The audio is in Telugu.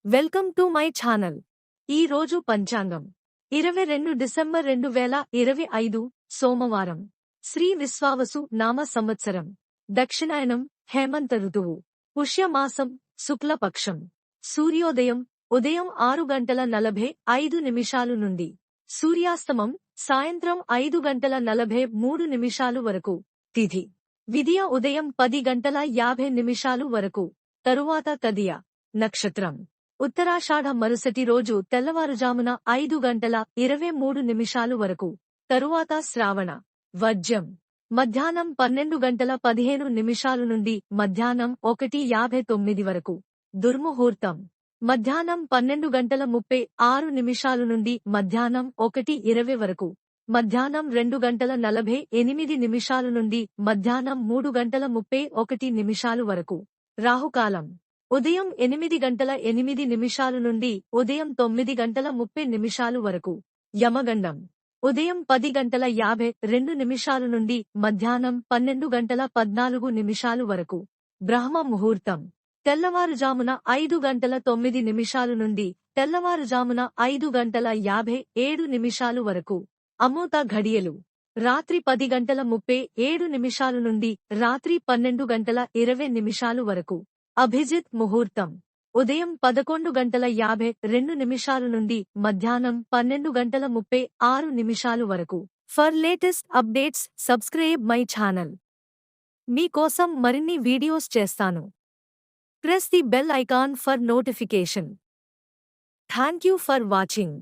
Welcome to my channel. ఈ రోజు పంచాంగం 22 డిసెంబర్ 2025 సోమవారం. శ్రీ విశ్వావసు నామ సంవత్సరం. దక్షిణాయనం హేమంత ఋతువు. పుష్యమాసం శుక్లపక్షం. సూర్యోదయం ఉదయం 6:45 నుండి. సూర్యాస్తమం సాయంత్రం 5:43 వరకు. తిథి విదియ ఉదయం 10:50 వరకు. తరువాత తదియ. నక్షత్రం ఉత్తరాషాఢ మరుసటి రోజు తెల్లవారుజామున 5:23 వరకు. తరువాత శ్రావణ. వర్జ్యం మధ్యాహ్నం 12:15 నుండి మధ్యాహ్నం 1:59 వరకు. దుర్ముహూర్తం మధ్యాహ్నం 12:36 నుండి మధ్యాహ్నం 1:20 వరకు. మధ్యాహ్నం 2:48 నుండి మధ్యాహ్నం 3:31 వరకు. రాహుకాలం ఉదయం 8:08 నుండి ఉదయం 9:30 వరకు. యమగండం ఉదయం 10:52 నుండి మధ్యాహ్నం 12:14 వరకు. బ్రహ్మ ముహూర్తం తెల్లవారుజామున 5:09 నుండి తెల్లవారుజామున 5:57 వరకు. అమృత ఘడియలు రాత్రి 10:37 నుండి రాత్రి 12:20 వరకు. అభిజిత్ ముహూర్తం ఉదయం 11:52 నుండి మధ్యాహ్నం 12:36 వరకు. For latest updates subscribe my channel. మీకోసం మరిన్ని వీడియోస్ చేస్తాను. Press the bell icon for notification. Thank you for watching.